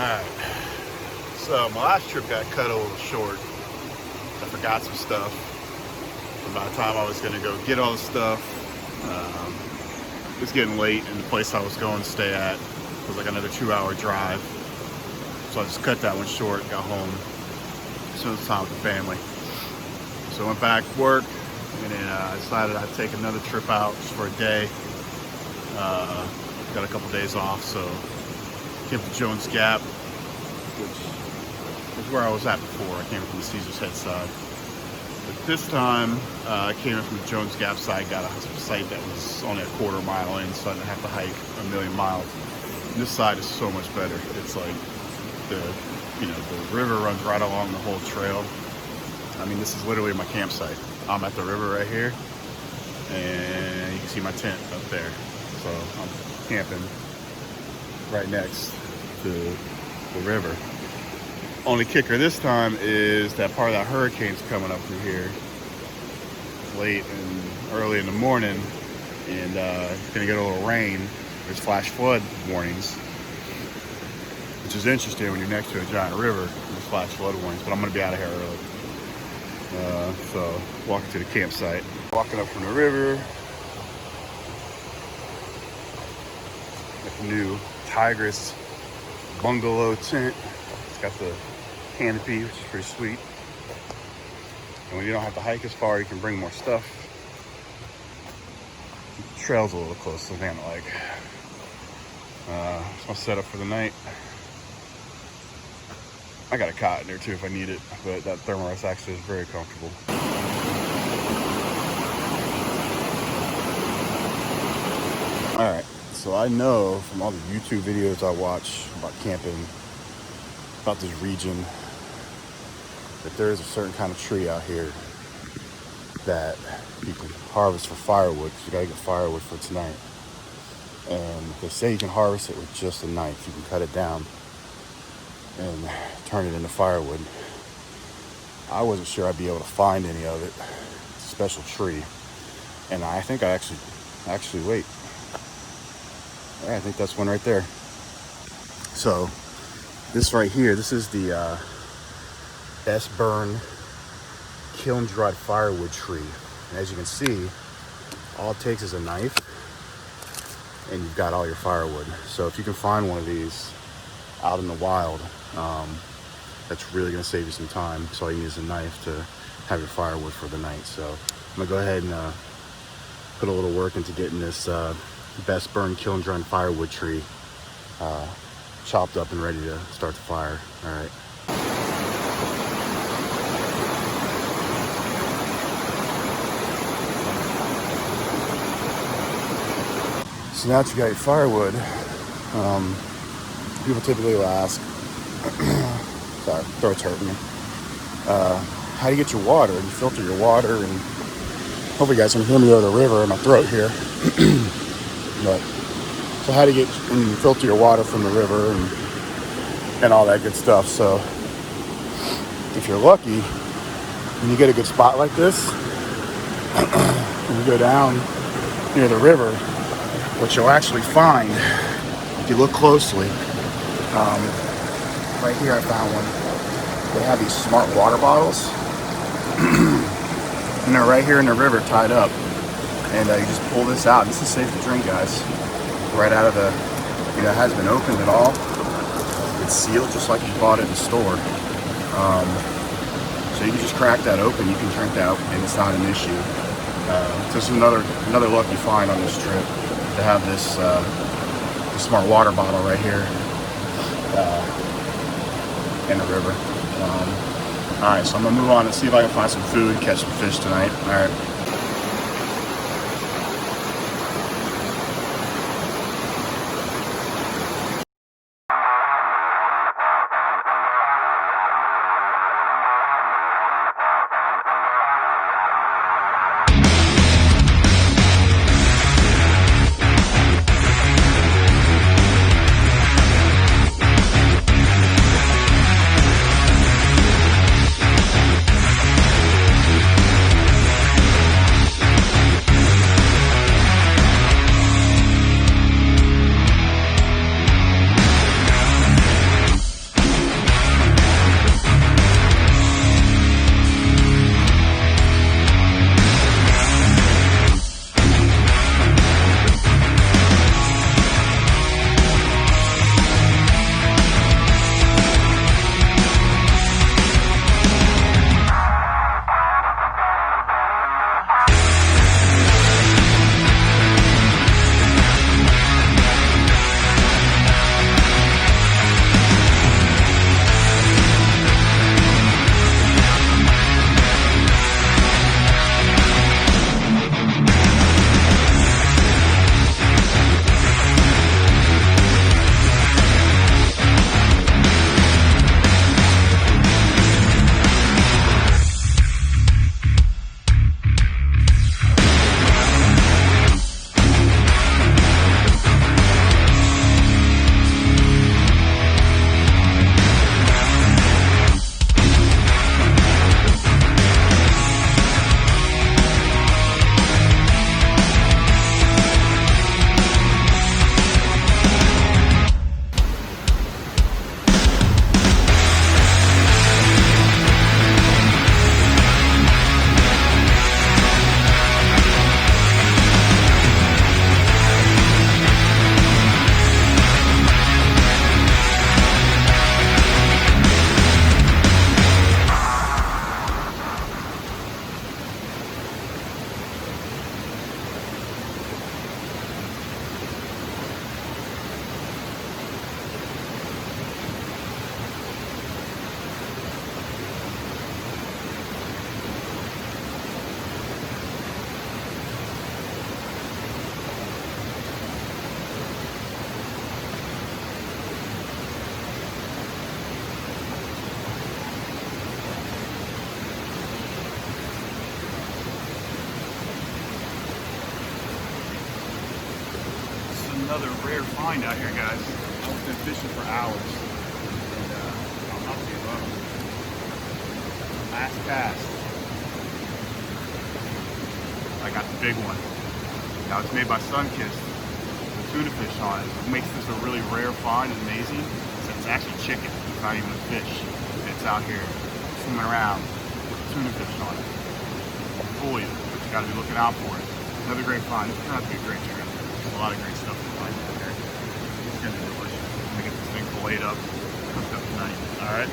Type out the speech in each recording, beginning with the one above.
Alright, so my last trip got cut a little short. I forgot some stuff. And by the time I was gonna go get all the stuff, it was getting late, and the place I was going to stay at was like another 2-hour drive. So I just cut that one short, got home, spent some time with the family. So I went back to work, and then I decided I'd take another trip out just for a day. Got a couple days off, so came to Jones Gap, which is where I was at before. I came from the Caesar's Head side. But this time, I came in from the Jones Gap side, got a site that was only a quarter mile in, so I didn't have to hike a million miles. And this side is so much better. It's like the river runs right along the whole trail. I mean, this is literally my campsite. I'm at the river right here, and you can see my tent up there. So I'm camping right next to the river. Only kicker this time is that part of that hurricane's coming up through here late and early in the morning, and it's gonna get a little rain. There's flash flood warnings, which is interesting when you're next to a giant river. There's flash flood warnings, but I'm gonna be out of here early. So walking to the campsite, walking up from the river. New Tigris bungalow tent. It's got the canopy, which is pretty sweet. And when you don't have to hike as far, you can bring more stuff. The trail's a little close, so damn it, like. It's my setup for the night. I got a cot in there too if I need it, but that thermarest actually is very comfortable. All right. So I know from all the YouTube videos I watch about camping, about this region, that there is a certain kind of tree out here that you can harvest for firewood, because you gotta get firewood for tonight. And they say you can harvest it with just a knife. You can cut it down and turn it into firewood. I wasn't sure I'd be able to find any of it. It's a special tree. And I think I actually wait. Yeah, I think that's one right there. So this right here, this is the best burn kiln dried firewood tree. And as you can see, all it takes is a knife and you've got all your firewood. So if you can find one of these out in the wild, that's really gonna save you some time. So all you need is a knife to have your firewood for the night. So I'm gonna go ahead and put a little work into getting this best burn kiln dried firewood tree chopped up and ready to start the fire. All right. So now that you got your firewood, people typically will ask, sorry, throat's hurting me, how do you get your water? You filter your water, and hopefully you guys can hear me over the river in my throat here. But so how do you get and filter your water from the river and all that good stuff? So if you're lucky, when you get a good spot like this, and you go down near the river, what you'll actually find, if you look closely, right here I found one. They have these smart water bottles, and they're right here in the river tied up. And you just pull this out. This is safe to drink, guys. Right out of the, it hasn't been opened at all. It's sealed just like you bought it in the store. So you can just crack that open. You can drink that, and it's not an issue. So this is another lucky find on this trip, to have this smart water bottle right here in the river. All right, so I'm gonna move on and see if I can find some food, catch some fish tonight. All right. another rare find out here, guys. I've been fishing for hours, and I'm not too alone. Last cast, I got the big one. Now it's made by Sunkist, with tuna fish on it. What makes this a really rare find and amazing is that it's actually chicken. It's not even a fish. It's out here swimming around with tuna fish on it. I'll fool you, but you got to be looking out for it. Another great find. This turned out to be a great trip. There's a lot of great stuff to find out here. It's gonna be delicious. I'm gonna get this thing filleted up, cooked up tonight. All right.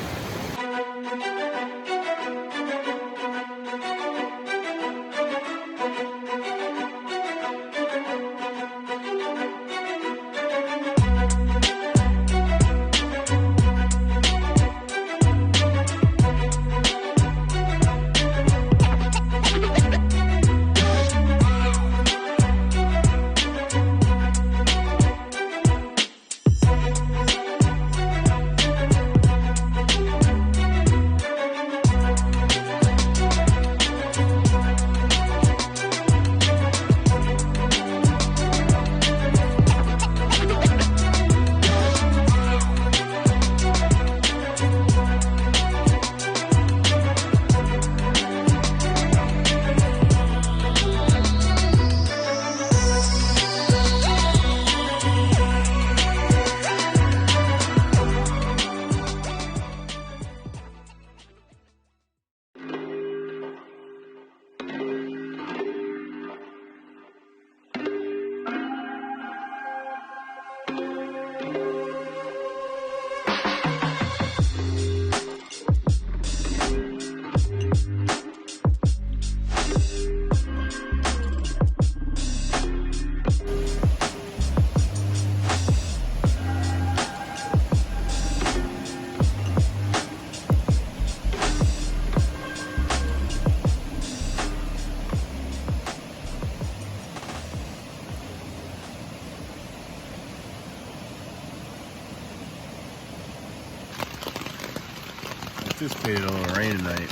Anticipated a little rain tonight.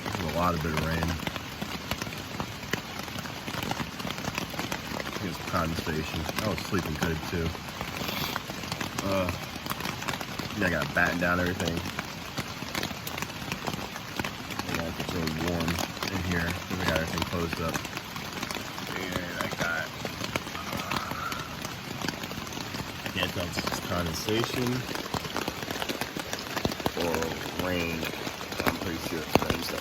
There's a lot of bit of rain. Here's condensation. I was sleeping good too. I gotta batten down everything. I gotta get really warm in here. Then we got everything closed up. And I got I can't tell if it's condensation or rain. I'm pretty sure it's rain. So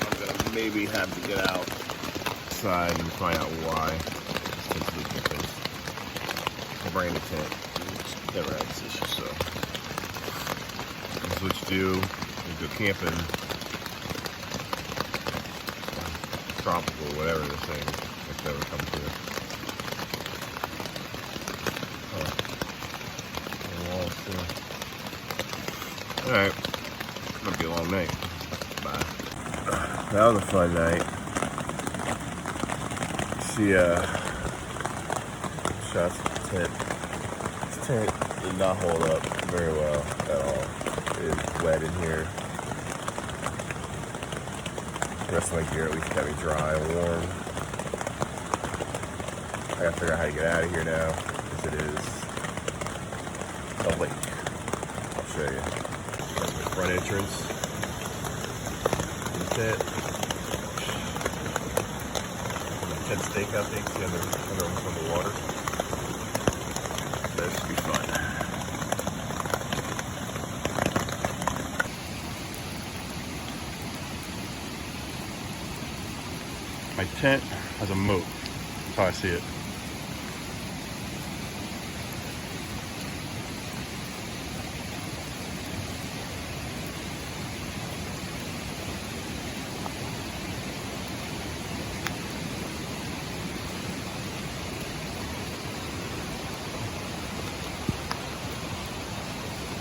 I'm gonna maybe have to get outside and find out why. I'll bring in a tent. Never had this issue, so that's what you do. You go camping, tropical, whatever the thing, if it ever comes to it. Alright, might be a long night. Bye. That was a fun night. She shot the tent. This tent did not hold up very well at all. It is wet in here. The rest of my gear at least kept me dry and warm. I gotta figure out how to get out of here now, because it is a lake. I'll show you. That's my front entrance. The tent. Tent stake, I think, see on the water. That should be fun. My tent has a moat. That's how I see it.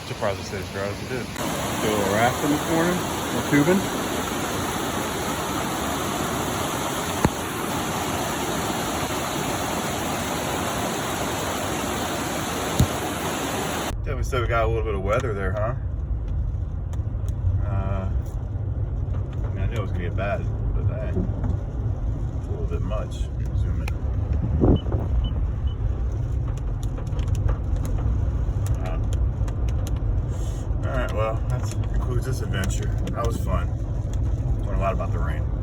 Surprised it stayed as dry as it did. Do a little rafting this morning, or tubing. Yeah, we said we got a little bit of weather there, huh? I mean, I knew it was gonna get bad, but hey. bit much. Zoom in. All right, well, that concludes this adventure. That was fun. Learned a lot about the rain.